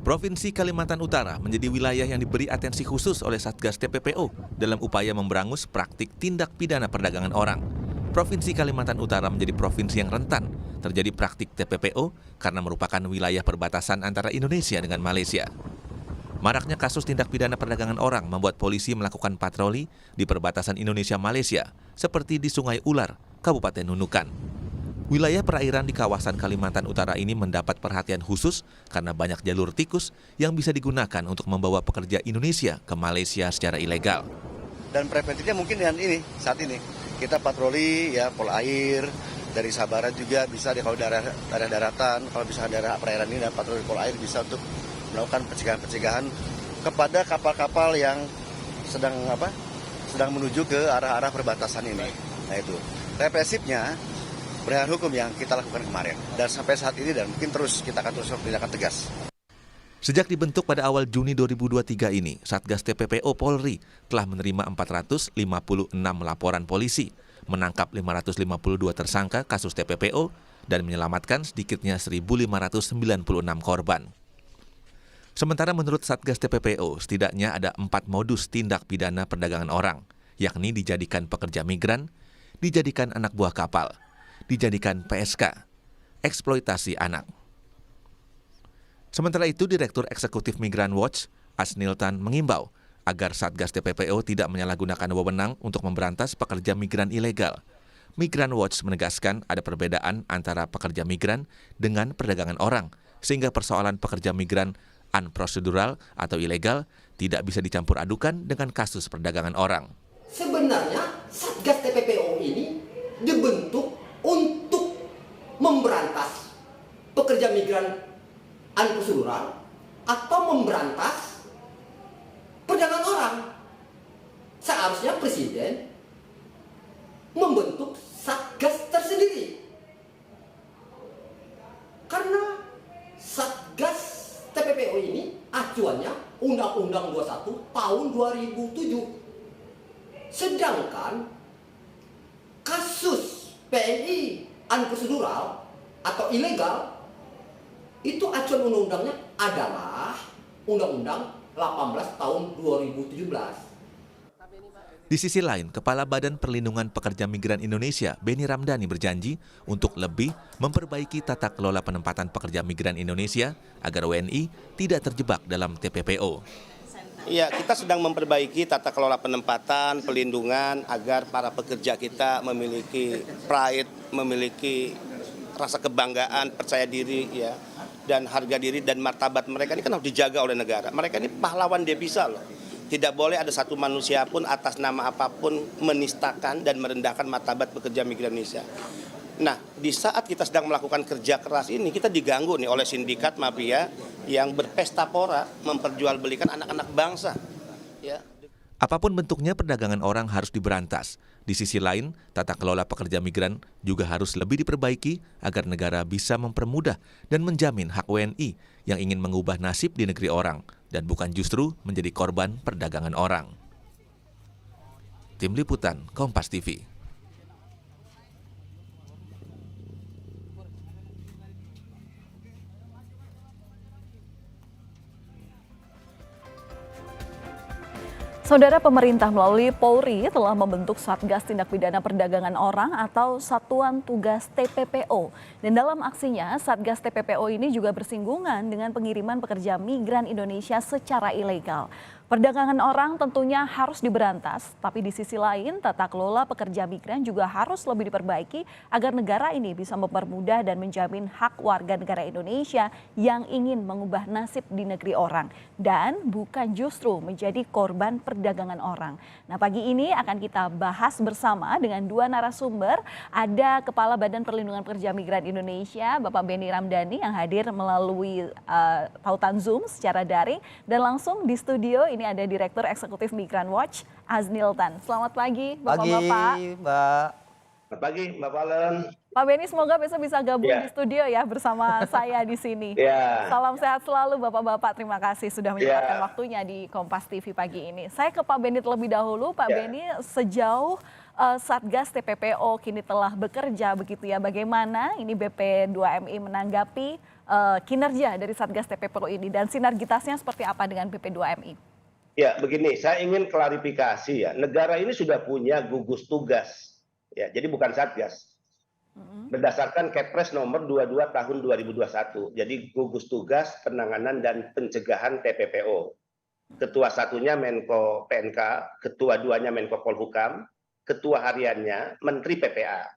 Provinsi Kalimantan Utara menjadi wilayah yang diberi atensi khusus oleh Satgas TPPO dalam upaya memberangus praktik tindak pidana perdagangan orang. Provinsi Kalimantan Utara menjadi provinsi yang rentan terjadi praktik TPPO karena merupakan wilayah perbatasan antara Indonesia dengan Malaysia. Maraknya kasus tindak pidana perdagangan orang membuat polisi melakukan patroli di perbatasan Indonesia-Malaysia, seperti di Sungai Ular, Kabupaten Nunukan. Wilayah perairan di kawasan Kalimantan Utara ini mendapat perhatian khusus karena banyak jalur tikus yang bisa digunakan untuk membawa pekerja Indonesia ke Malaysia secara ilegal. Dan preventifnya mungkin dengan ini, saat ini kita patroli ya pol air, dari Sabaran juga bisa kalau daerah daratan, kalau bisa daerah perairan ini dan patroli pol air bisa untuk melakukan pencegahan kepada kapal-kapal yang sedang menuju ke arah-arah perbatasan ini. Nah itu represifnya penegakan hukum yang kita lakukan kemarin dan sampai saat ini dan mungkin terus kita akan terus tindakan tegas. Sejak dibentuk pada awal Juni 2023 ini, Satgas TPPO Polri telah menerima 456 laporan polisi, menangkap 552 tersangka kasus TPPO dan menyelamatkan sedikitnya 1.596 korban. Sementara menurut Satgas TPPO, setidaknya ada 4 modus tindak pidana perdagangan orang, yakni dijadikan pekerja migran, dijadikan anak buah kapal, dijadikan PSK, eksploitasi anak. Sementara itu, Direktur Eksekutif Migran Watch, Asnil Tan, mengimbau agar Satgas TPPO tidak menyalahgunakan wewenang untuk memberantas pekerja migran ilegal. Migran Watch menegaskan ada perbedaan antara pekerja migran dengan perdagangan orang, sehingga persoalan pekerja migran unprocedural atau ilegal tidak bisa dicampur adukan dengan kasus perdagangan orang. Sebenarnya Satgas TPPO ini dibentuk untuk memberantas pekerja migran unprocedural atau memberantas perdagangan orang. Seharusnya Presiden membentuk Satgas tersendiri. Karena Satgas TPPO ini acuannya Undang-Undang 21 tahun 2007. Sedangkan kasus PNI unprocedural atau ilegal itu acuan undang-undangnya adalah Undang-Undang 18 tahun 2017. Di sisi lain, Kepala Badan Perlindungan Pekerja Migran Indonesia, Beni Ramdhani berjanji untuk lebih memperbaiki tata kelola penempatan pekerja migran Indonesia agar WNI tidak terjebak dalam TPPO. Iya, kita sedang memperbaiki tata kelola penempatan, pelindungan agar para pekerja kita memiliki pride, memiliki rasa kebanggaan, percaya diri, ya, dan harga diri dan martabat mereka ini kan harus dijaga oleh negara. Mereka ini pahlawan devisa loh. Tidak boleh ada satu manusia pun atas nama apapun menistakan dan merendahkan martabat pekerja migran Indonesia. Nah, di saat kita sedang melakukan kerja keras ini, kita diganggu nih oleh sindikat mafia yang berpesta pora memperjualbelikan anak-anak bangsa. Ya. Apapun bentuknya, perdagangan orang harus diberantas. Di sisi lain, tata kelola pekerja migran juga harus lebih diperbaiki agar negara bisa mempermudah dan menjamin hak WNI yang ingin mengubah nasib di negeri orang dan bukan justru menjadi korban perdagangan orang. Tim Liputan, Kompas TV. Saudara, pemerintah melalui Polri telah membentuk Satgas Tindak Pidana Perdagangan Orang atau Satuan Tugas TPPO. Dan dalam aksinya, Satgas TPPO ini juga bersinggungan dengan pengiriman pekerja migran Indonesia secara ilegal. Perdagangan orang tentunya harus diberantas, tapi di sisi lain tata kelola pekerja migran juga harus lebih diperbaiki agar negara ini bisa mempermudah dan menjamin hak warga negara Indonesia yang ingin mengubah nasib di negeri orang dan bukan justru menjadi korban perdagangan orang. Nah, pagi ini akan kita bahas bersama dengan 2 narasumber. Ada Kepala Badan Perlindungan Pekerja Migran Indonesia, Bapak Beni Ramdhani yang hadir melalui tautan Zoom secara daring, dan langsung di studio ini ada Direktur Eksekutif Migran Watch, Asnil Tan. Selamat pagi, Bapak-Bapak. Pagi, Mbak. Selamat pagi, Mbak Valen. Pak Beni, semoga besok bisa gabung di studio ya bersama saya di sini. Salam sehat selalu Bapak-Bapak. Terima kasih sudah menyempatkan waktunya di Kompas TV pagi ini. Saya ke Pak Beni terlebih dahulu. Pak Beni, sejauh Satgas TPPO kini telah bekerja begitu ya, bagaimana ini BP2MI menanggapi kinerja dari Satgas TPPO ini dan sinergitasnya seperti apa dengan BP2MI? Ya, begini, saya ingin klarifikasi ya. Negara ini sudah punya gugus tugas. Ya, jadi bukan Satgas. Berdasarkan Kepres nomor 22 tahun 2021. Jadi gugus tugas penanganan dan pencegahan TPPO. Ketua satunya Menko PNK, ketua duanya Menko Polhukam, ketua hariannya Menteri PPA.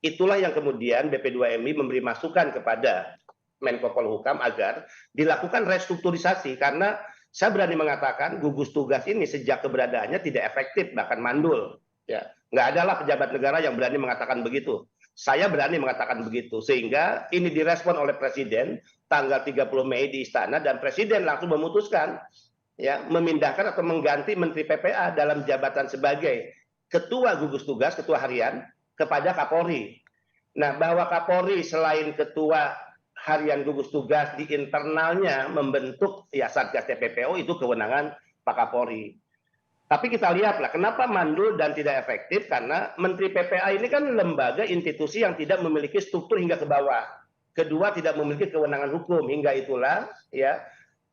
Itulah yang kemudian BP2MI memberi masukan kepada Menko Polhukam agar dilakukan restrukturisasi, karena saya berani mengatakan gugus tugas ini sejak keberadaannya tidak efektif, bahkan mandul. Ya, nggak adalah pejabat negara yang berani mengatakan begitu. Saya berani mengatakan begitu, sehingga ini direspon oleh Presiden tanggal 30 Mei di Istana, dan Presiden langsung memutuskan ya memindahkan atau mengganti Menteri PPA dalam jabatan sebagai Ketua Gugus Tugas, Ketua Harian kepada Kapolri. Nah, bahwa Kapolri selain Ketua Harian Gugus Tugas di internalnya membentuk ya Satgas TPPO, itu kewenangan Pak Kapolri. Tapi kita lihatlah kenapa mandul dan tidak efektif, karena Menteri PPA ini kan lembaga institusi yang tidak memiliki struktur hingga ke bawah. Kedua, tidak memiliki kewenangan hukum, hingga itulah ya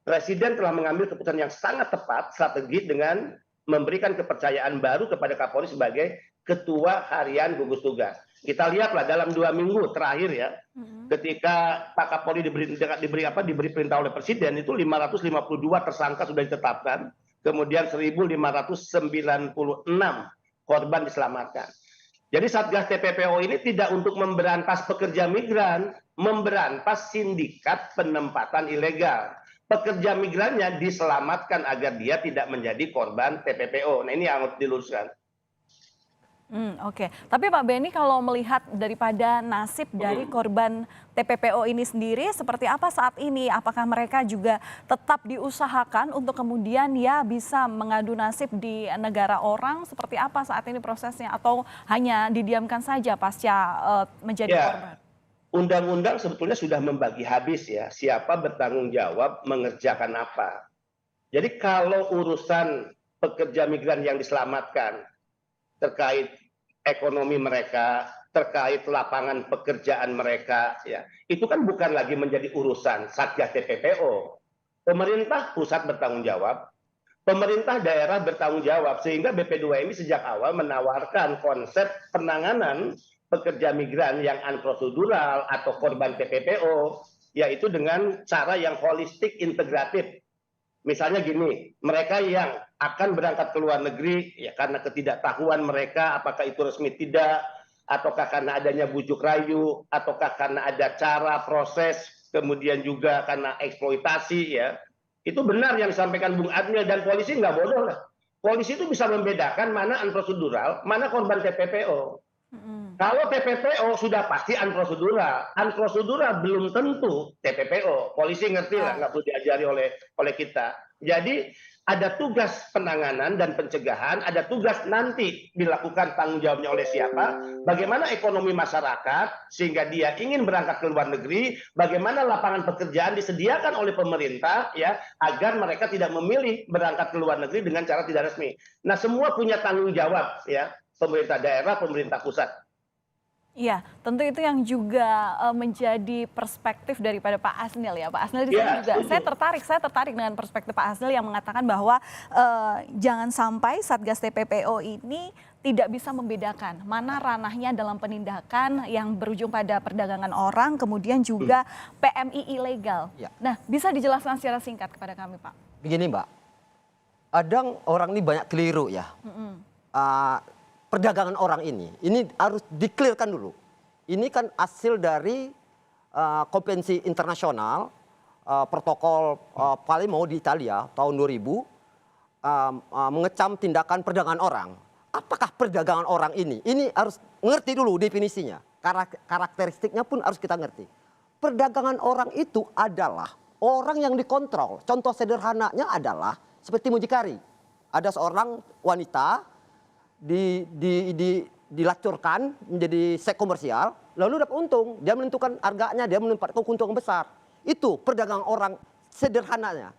Presiden telah mengambil keputusan yang sangat tepat strategis dengan memberikan kepercayaan baru kepada Kapolri sebagai Ketua Harian Gugus Tugas. Kita lihatlah dalam 2 minggu terakhir ya, ketika Pak Kapolri diberi perintah oleh Presiden, itu 552 tersangka sudah ditetapkan, kemudian 1.596 korban diselamatkan. Jadi Satgas TPPO ini tidak untuk memberantas pekerja migran, memberantas sindikat penempatan ilegal. Pekerja migrannya diselamatkan agar dia tidak menjadi korban TPPO. Nah, ini yang harus diluruskan. Oke. Tapi Pak Benny, kalau melihat daripada nasib dari korban TPPO ini sendiri seperti apa saat ini? Apakah mereka juga tetap diusahakan untuk kemudian ya bisa mengadu nasib di negara orang? Seperti apa saat ini prosesnya? Atau hanya didiamkan saja pasca menjadi korban? Undang-undang sebetulnya sudah membagi habis ya, siapa bertanggung jawab mengerjakan apa. Jadi kalau urusan pekerja migran yang diselamatkan, terkait ekonomi mereka, terkait lapangan pekerjaan mereka, ya itu kan bukan lagi menjadi urusan Satgas TPPO. Pemerintah pusat bertanggung jawab, pemerintah daerah bertanggung jawab, sehingga BP2MI sejak awal menawarkan konsep penanganan pekerja migran yang unprosedural atau korban TPPO, yaitu dengan cara yang holistik integratif. Misalnya gini, mereka yang akan berangkat ke luar negeri ya karena ketidaktahuan mereka apakah itu resmi tidak, ataukah karena adanya bujuk rayu, ataukah karena ada cara proses, kemudian juga karena eksploitasi ya. Itu benar yang disampaikan Bung Admil, dan polisi nggak bodoh lah. Polisi itu bisa membedakan mana unprosedural, mana korban TPPO. Kalau TPPO sudah pasti unprosedural, unprosedural belum tentu TPPO. Polisi ngerti lah, nggak perlu diajari oleh kita. Jadi ada tugas penanganan dan pencegahan, ada tugas nanti dilakukan tanggung jawabnya oleh siapa, bagaimana ekonomi masyarakat sehingga dia ingin berangkat ke luar negeri, bagaimana lapangan pekerjaan disediakan oleh pemerintah ya agar mereka tidak memilih berangkat ke luar negeri dengan cara tidak resmi. Nah, semua punya tanggung jawab ya, pemerintah daerah, pemerintah pusat. Iya, tentu itu yang juga menjadi perspektif daripada Pak Asnil ya. Pak Asnil di sini juga saya tertarik dengan perspektif Pak Asnil yang mengatakan bahwa jangan sampai Satgas TPPO ini tidak bisa membedakan mana ranahnya dalam penindakan yang berujung pada perdagangan orang, kemudian juga PMI ilegal. Ya. Nah, bisa dijelaskan secara singkat kepada kami, Pak? Begini Mbak, kadang orang ini banyak keliru ya. Perdagangan orang ini harus di-clearkan dulu. Ini kan hasil dari konvensi internasional, protokol Palermo di Italia tahun 2000, mengecam tindakan perdagangan orang. Apakah perdagangan orang ini harus ngerti dulu definisinya. Karakteristiknya pun harus kita ngerti. Perdagangan orang itu adalah orang yang dikontrol. Contoh sederhananya adalah seperti mucikari. Ada seorang wanita dilacurkan menjadi seks komersial, lalu dapat untung, dia menentukan harganya, dia menempatkan keuntungan besar. Itu perdagangan orang sederhananya.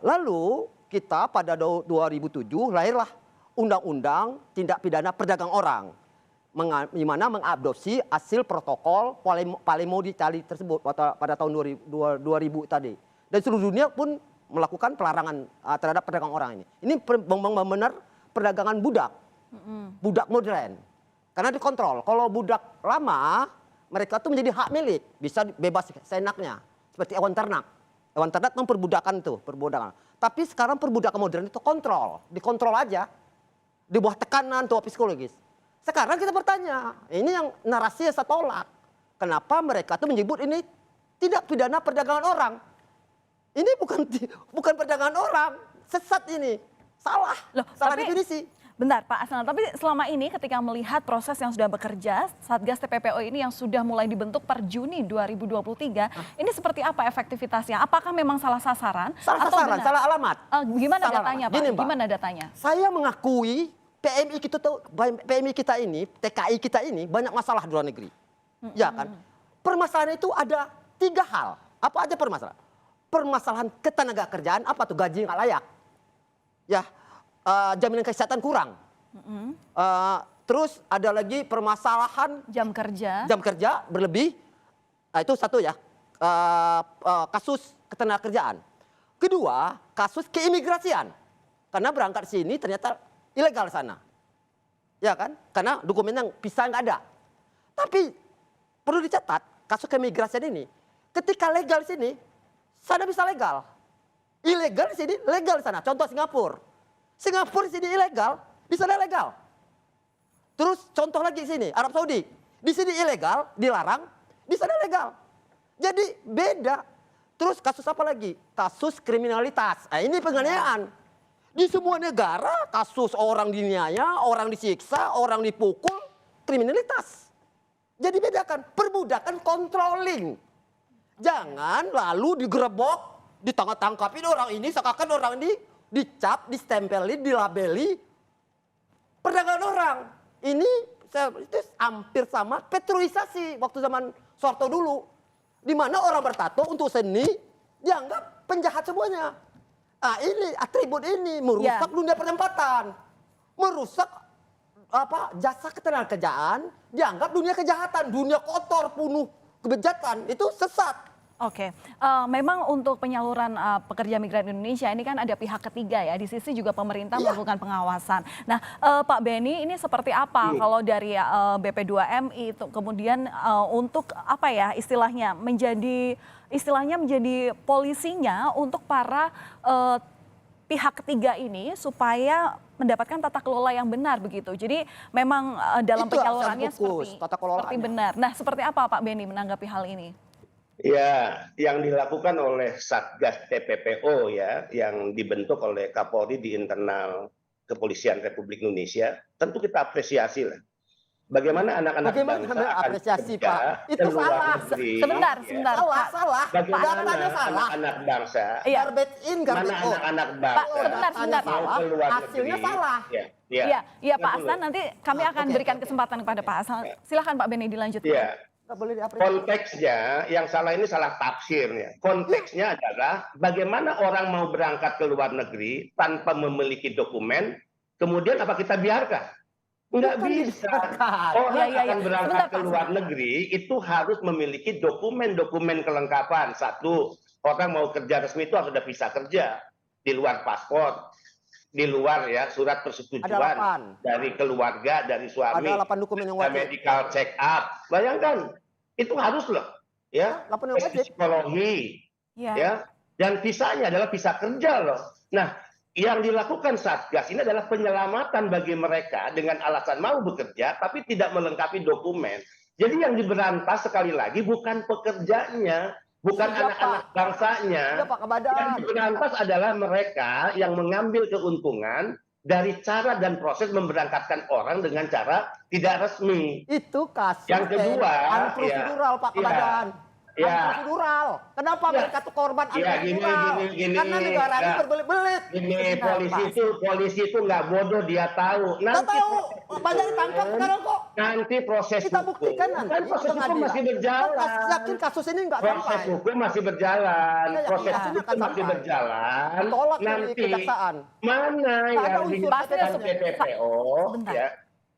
Lalu kita pada 2007 lahirlah Undang-Undang Tindak Pidana Perdagangan Orang. di mana mengadopsi hasil protokol Palermo di Itali tersebut pada tahun 2000 tadi. Dan seluruh dunia pun melakukan pelarangan terhadap perdagangan orang ini. Ini benar perdagangan budak, budak modern. Karena dikontrol. Kalau budak lama, mereka tuh menjadi hak milik, bisa bebas seenaknya, seperti hewan ternak. Hewan ternak kan perbudakan. Tapi sekarang perbudakan modern itu dikontrol aja, di bawah tekanan tuh psikologis. Sekarang kita bertanya, ini yang narasi yang saya tolak. Kenapa mereka tuh menyebut ini tidak pidana perdagangan orang? Ini bukan perdagangan orang, sesat ini, salah, salah definisi. Bentar Pak Asnan, tapi selama ini ketika melihat proses yang sudah bekerja, Satgas TPPO ini yang sudah mulai dibentuk per Juni 2023, ini seperti apa efektivitasnya? Apakah memang salah sasaran? Salah sasaran, salah alamat. Gimana salah datanya alamat. Pak? Gini, Mbak, Gimana datanya? Saya mengakui PMI kita ini, TKI kita ini banyak masalah di luar negeri. Ya kan? Permasalahan itu ada 3 hal. Apa aja permasalahan? Permasalahan ketenaga kerjaan, apa tuh gaji nggak layak. Ya, jaminan kesehatan kurang. Terus ada lagi permasalahan Jam kerja berlebih. Nah, itu satu ya, kasus ketenaga kerjaan. Kedua, kasus keimigrasian. Karena berangkat sini ternyata ilegal sana. Ya kan? Karena dokumen yang bisa nggak ada. Tapi perlu dicatat, kasus keimigrasian ini, ketika legal di sini, sana bisa legal. Ilegal di sini, legal di sana. Contoh Singapura. Singapura di sini ilegal, di sana legal. Terus contoh lagi di sini, Arab Saudi. Di sini ilegal, dilarang, di sana legal. Jadi beda. Terus kasus apa lagi? Kasus kriminalitas. Nah, ini penganiayaan. Di semua negara kasus orang diniaya, orang disiksa, orang dipukul, kriminalitas. Jadi bedakan, perbudakan controlling. Jangan lalu digerebok, ditangkap-tangkapin orang ini, seakan orang ini dicap, distempelin, dilabeli perdagangan orang. Ini itu hampir sama petroisasi waktu zaman Soeharto dulu. Di mana orang bertato untuk seni dianggap penjahat semuanya. Ah, ini atribut ini merusak dunia pertempatan. Merusak jasa ketenagakerjaan, dianggap dunia kejahatan, dunia kotor, penuh kebejatan. Itu sesat. Oke, memang untuk penyaluran pekerja migran Indonesia ini kan ada pihak ketiga ya, di sisi juga pemerintah melakukan pengawasan. Nah, Pak Benny ini seperti apa kalau dari BP2MI kemudian untuk apa ya istilahnya menjadi polisinya untuk para pihak ketiga ini supaya mendapatkan tata kelola yang benar begitu. Jadi memang dalam penyalurannya seperti benar. Nah, seperti apa Pak Benny menanggapi hal ini? Ya, yang dilakukan oleh Satgas TPPO ya, yang dibentuk oleh Kapolri di internal Kepolisian Republik Indonesia, tentu kita apresiasi lah. Bagaimana anak-anak bangsa apresiasi Pak? Itu salah. Sebentar. Salah. Bagaimana anak-anak bangsa? Garbage in, garbage out. Anak bangsa? Sebentar. Hasilnya salah. Iya, Pak Asnan, nanti kami akan berikan kesempatan kepada Pak Asnan. Silakan Pak Benny dilanjutkan. Iya. Konteksnya yang salah ini salah tafsir ya. Konteksnya adalah bagaimana orang mau berangkat ke luar negeri tanpa memiliki dokumen, kemudian apa kita biarkan? Enggak bisa. Orang akan berangkat ke luar negeri itu harus memiliki dokumen-dokumen kelengkapan. Satu, orang mau kerja resmi itu harus sudah bisa kerja di luar paspor, di luar ya surat persetujuan dari keluarga, dari suami, ada 8 dokumen yang wajib. medical check up. Bayangkan itu harus loh ya, psikologi ya, dan visanya adalah visa kerja loh. Nah, yang dilakukan Satgas ini adalah penyelamatan bagi mereka dengan alasan mau bekerja tapi tidak melengkapi dokumen. Jadi yang diberantas sekali lagi bukan pekerjanya, bukan anak-anak bangsanya. Yang diberantas adalah mereka yang mengambil keuntungan dari cara dan proses memberangkatkan orang dengan cara tidak resmi. Itu kasus yang kedua, prosedural Pak Kebadan. Prosedural. Kenapa mereka tuh korban prosedural? Karena negara ini berbelit-belit. Ini polisi itu nggak bodoh, dia tahu. Nanti tahu, banyak ditangkap sekarang kok. Nanti proses kita buktikan nanti. Kan proses hukum masih berjalan. Yakin kasus ini nggak sampai. Proses hukum masih berjalan. Proses hukum masih berjalan. Tolak nanti kejaksaan. mana yang dilakukan TPPO ya,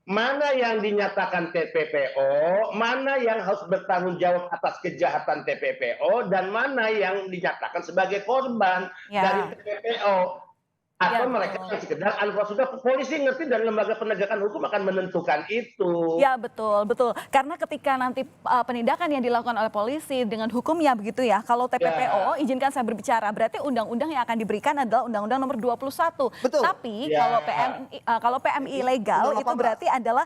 mana yang dinyatakan TPPO, mana yang harus bertanggung jawab atas kejahatan TPPO, dan mana yang dinyatakan sebagai korban dari TPPO. Atau mereka yang sekedar sudah polisi ngerti dan lembaga penegakan hukum akan menentukan itu. Ya betul, betul. Karena ketika nanti penindakan yang dilakukan oleh polisi dengan hukumnya begitu ya. Kalau TPPO, izinkan saya berbicara, berarti undang-undang yang akan diberikan adalah Undang-Undang Nomor 21. Betul. Tapi kalau PMI legal itu berarti adalah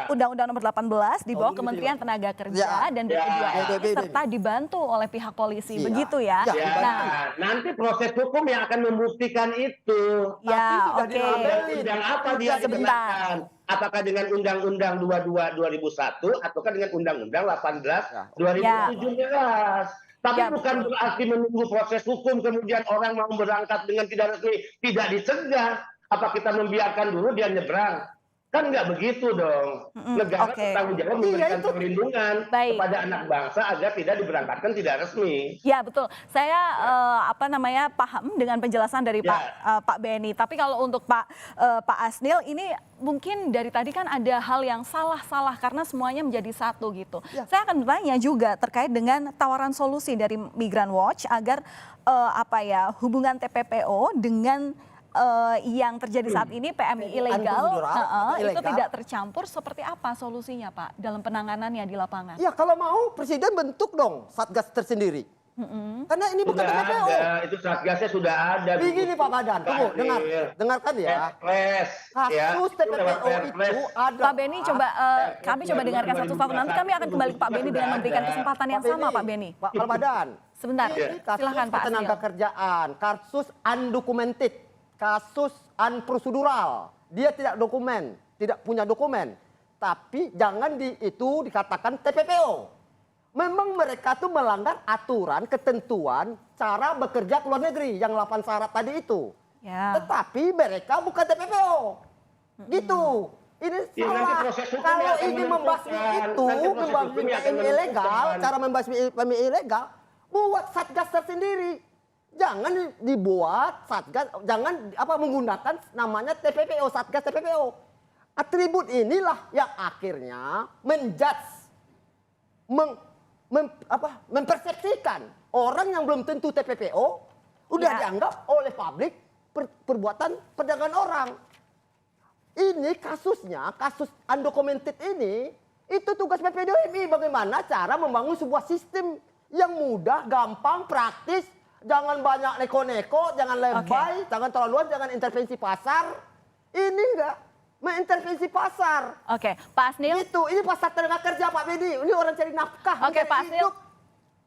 Undang-Undang Nomor 18 di bawah Kementerian Tenaga Kerja dan BP2MI serta dibantu oleh pihak polisi. Begitu ya. Nah, nanti proses hukum yang akan membuktikan itu. Ya, oke. Undang apa dia dikenakan? Apakah dengan Undang-Undang 22 2001 ataukah dengan Undang-Undang 18 2017? Tapi bukan berarti menunggu proses hukum kemudian orang mau berangkat dengan tidak resmi tidak dicegah. Apa kita membiarkan dulu dia nyebrang? Kan nggak begitu dong. Negara bertanggung jawab memberikan perlindungan kepada anak bangsa agar tidak diberangkatkan tidak resmi. Ya betul. Saya paham dengan penjelasan dari Pak Benny. Tapi kalau untuk Pak Asnil ini mungkin dari tadi kan ada hal yang salah karena semuanya menjadi satu gitu. Saya akan bertanya juga terkait dengan tawaran solusi dari Migran Watch agar hubungan TPPO dengan yang terjadi saat ini PMI ilegal itu tidak tercampur, seperti apa solusinya Pak dalam penanganannya di lapangan? Ya kalau mau Presiden bentuk dong Satgas tersendiri. Karena ini bukan TPPO. Itu Satgasnya sudah ada. Begini Pak Badan, tunggu, dengarkan ya. Kasus TPPO itu ada. Pak Benny kami coba dengarkan satu-satu. Nanti kami akan kembali ke Pak Benny dengan memberikan kesempatan yang sama Pak Benny. Pak Badan. Sebentar, silakan Pak. Tenaga kerjaan, kasus undocumented. Kasus unprocedural, dia tidak punya dokumen, tapi jangan itu dikatakan TPPO. Memang mereka tuh melanggar aturan, ketentuan, cara bekerja ke luar negeri yang 8 syarat tadi itu. Tetapi mereka bukan TPPO, gitu. Ini salah. Kalau ini membasmi itu, membasmi PMI ilegal, cara membasmi PMI ilegal, buat satgas tersendiri. Jangan dibuat satgas, jangan menggunakan namanya TPPO, satgas TPPO. Atribut inilah yang akhirnya menjudge, mempersepsikan orang yang belum tentu TPPO udah dianggap oleh publik perbuatan perdagangan orang. Ini kasusnya, kasus undocumented ini, itu tugas PPDMI bagaimana cara membangun sebuah sistem yang mudah, gampang, praktis. Jangan banyak neko-neko, jangan lebay, jangan terlaluan, jangan intervensi pasar. Ini enggak mengintervensi pasar. Oke, Pak Asnil. Ini pasar tenaga kerja Pak Benny. Ini orang cari nafkah. Oke, Pak Asnil.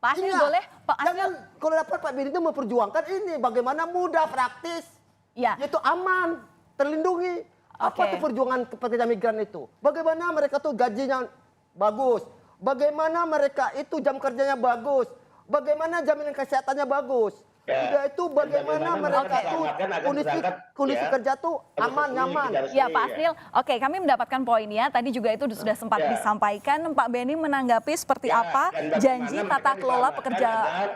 Pak Asnil boleh? Pak Asnil. Jangan kalau dapat Pak Benny itu memperjuangkan ini bagaimana mudah, praktis. Yaitu aman, terlindungi. Apa tuh perjuangan pekerja migran itu? Bagaimana mereka tuh gajinya bagus? Bagaimana mereka itu jam kerjanya bagus? Bagaimana jaminan kesehatannya bagus? Udah itu bagaimana mereka tuh kondisi kerja tuh aman, nyaman. Ya Pak Asnil, oke kami mendapatkan poinnya. Tadi juga itu sudah sempat disampaikan. Pak Benny menanggapi seperti apa janji tata kelola pekerja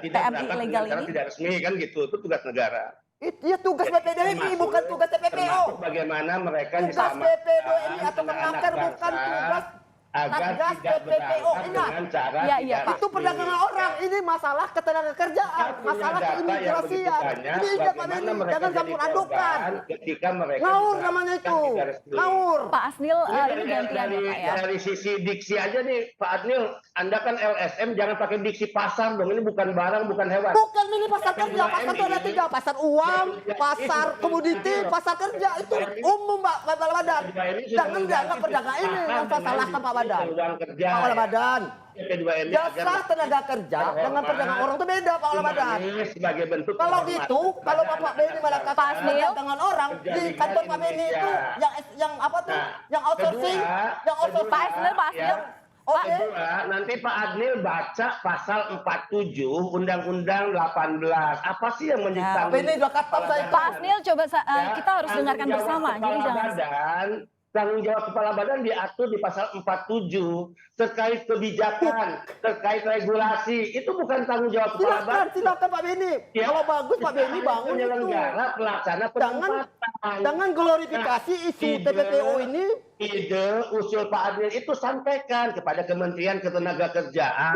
PMI ilegal ini? Tidak resmi kan gitu, itu tugas negara. Itu tugas PPDMI bukan tugas TPPO. Bagaimana mereka tugas PPDMI atau menakar bukan tugas agar tidak berangkat dengan cara itu perdagangan orang. Ini masalah ketenaga kerjaan, masalah keimigrasian. Ini jangan campur adukan. Ngawur namanya itu. Ngawur. Pak Asnil ini gantian Pak ya. Dari sisi diksi aja nih Pak Asnil, Anda kan LSM, jangan pakai diksi pasar dong. Ini bukan barang, bukan hewan. Bukan ini pasar kerja. Pasar itu ada 3, pasar uang, pasar komoditi, pasar kerja. Itu umum Pak Badan. Jangan dianggap perdagangan ini yang saya salahkan Pak Badan. Pak Badan. Jasa tenaga kerja dengan perdagangan orang itu beda Pak Badan. Sebagai bentuk kalau gitu, kalau Pak Benny melakukan perdagangan orang di kantor Pak Benny itu yang apa tuh? Yang outsourcing, Pak Asnil. Nanti Pak Adnil baca pasal 47 Undang-Undang 18. Apa sih yang menyiksa? Pak Asnil coba kita harus dengarkan bersama. Jadi jangan. Tanggung jawab kepala badan diatur di pasal 47 terkait kebijakan, terkait regulasi. Itu bukan tanggung jawab kepala badan. Silakan Pak Benny. Kalau bagus Pak Benny bangun itu. Penyelenggara pelaksana penempatan. Jangan glorifikasi isu TPPO ini ide usul Pak Adil itu sampaikan kepada Kementerian Ketenagakerjaan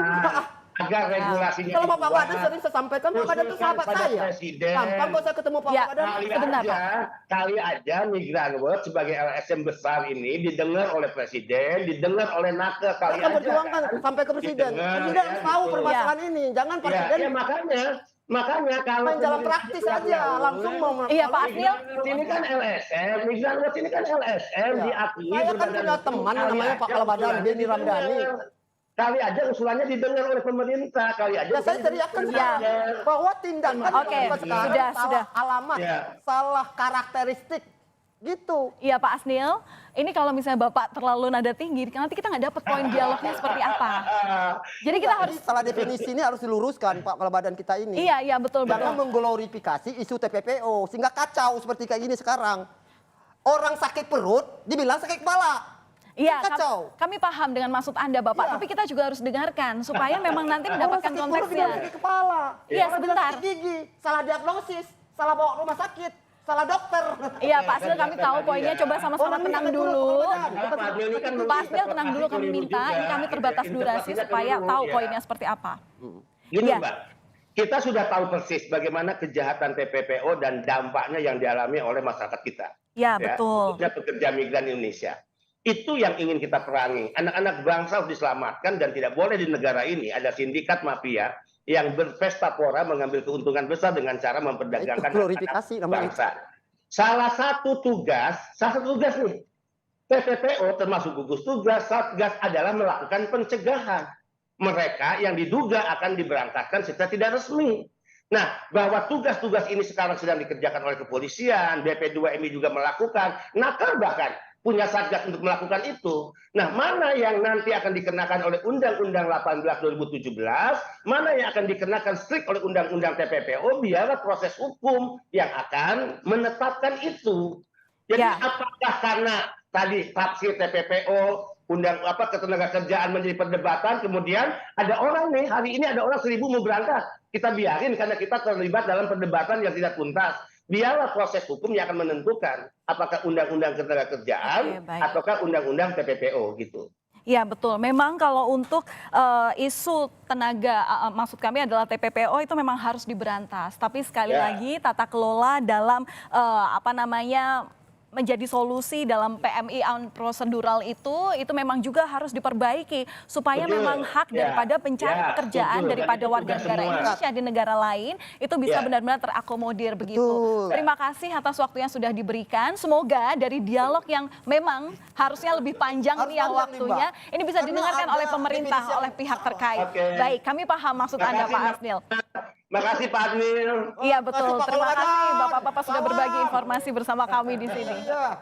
agar regulasinya Kalau Pak dibuat. Badan sering saya sampaikan, Pak Badan itu sahabat Usulkan pada saya. Presiden. Gampang kok saya ketemu Pak Ya. Badan. Sebentar, Pak. Kali aja Migran World sebagai LSM besar ini didengar oleh Presiden, didengar oleh Naker kali Saya aja. perjuangkan kan? sampai ke Presiden. Didengar, Presiden ya, harus tahu gitu. permasalahan ini. Jangan Presiden Ya, makanya kalau main jalan pemerintah praktis Migran aja, World, langsung mau. Iya, Pak Asnil. Ini kan LSM, Migran World ini kan LSM Ya. diakui. Saya kan berbadan punya hukum. teman Kali namanya aja Pak Kepala Badan, usulannya Benny Ramdhani. didengar. Kali aja usulannya didengar oleh pemerintah, kali aja. Ya saya teriakkan sekarang bahwa tindakan Oke, yang sekarang sudah. salah alamat, Ya. salah karakteristik, gitu. Iya Pak Asnil, ini kalau misalnya Bapak terlalu nada tinggi, nanti kita nggak dapat poin dialognya seperti apa. Jadi kita harus, Jadi salah definisi ini harus diluruskan Pak Kepala Badan kita ini. iya betul. Jangan mengglorifikasi isu TPPO sehingga kacau seperti kayak gini sekarang. Orang sakit perut dibilang sakit kepala. Iya, Kacau. kami paham dengan maksud Anda Bapak, Iya. tapi kita juga harus dengarkan supaya memang nanti mendapatkan Orang sakit perut dibilang konteksnya. sakit kepala. Iya, Orang bilang sebentar. sakit gigi, salah diagnosis, salah bawa ke rumah sakit, salah dokter. Iya Pak Asnil, kami tahu poinnya, coba sama-sama Orang tenang sakit perut, dulu. Kepala Badan. Pak Adil ini kan Pak Asnil tenang dulu, kami minta, ini kami terbatas durasi supaya tahu poinnya seperti apa. Gini Ya. Mbak, kita sudah tahu persis bagaimana kejahatan TPPO dan dampaknya yang dialami oleh masyarakat kita. Ya betul. Khususnya pekerja migran Indonesia. Itu yang ingin kita perangi. Anak-anak bangsa harus diselamatkan dan tidak boleh di negara ini ada sindikat mafia yang berpesta pora mengambil keuntungan besar dengan cara memperdagangkan Itu glorifikasi anak namanya. bangsa. Salah satu tugas nih, TPPO termasuk gugus tugas, Satgas adalah melakukan pencegahan. Mereka yang diduga akan diberangkatkan secara tidak resmi. Nah, bahwa tugas-tugas ini sekarang sedang dikerjakan oleh kepolisian, BP2MI juga melakukan, Naker bahkan punya satgas untuk melakukan itu. Nah, mana yang nanti akan dikenakan oleh Undang-Undang 18 2017, mana yang akan dikenakan strict oleh Undang-Undang TPPO, biarlah proses hukum yang akan menetapkan itu. Jadi Ya. apakah karena tadi tafsir TPPO, ketenagakerjaan menjadi perdebatan, kemudian ada orang nih, hari ini ada orang 1.000 mau berangkat, kita biarin karena kita terlibat dalam perdebatan yang tidak tuntas. Biarlah proses hukum yang akan menentukan apakah undang-undang ketenagakerjaan Oke, baik. ataukah undang-undang TPPO gitu. Iya betul, memang kalau untuk isu tenaga, maksud kami adalah TPPO itu memang harus diberantas. Tapi sekali Ya. lagi tata kelola dalam menjadi solusi dalam PMI prosedural itu memang juga harus diperbaiki supaya Betul. memang hak Ya. daripada pencari Ya, pekerjaan betul. daripada Dan itu warga tugas negara semua. Indonesia di negara lain itu bisa Ya. benar-benar terakomodir begitu. Betul. Terima kasih atas waktu yang sudah diberikan. Semoga dari dialog yang memang harusnya lebih panjang Harus nih ya panjang nih, waktunya, Mbak. ini bisa Karena didengarkan ada oleh pemerintah, definisi yang oleh pihak salah. terkait. Oke. Baik, kami paham maksud Anda Pak Asnil. Makasih Pak Adil. Iya betul. Pak Terima Kepala kasih Badan. Bapak-bapak sudah Salam. berbagi informasi bersama kami di sini. Ya.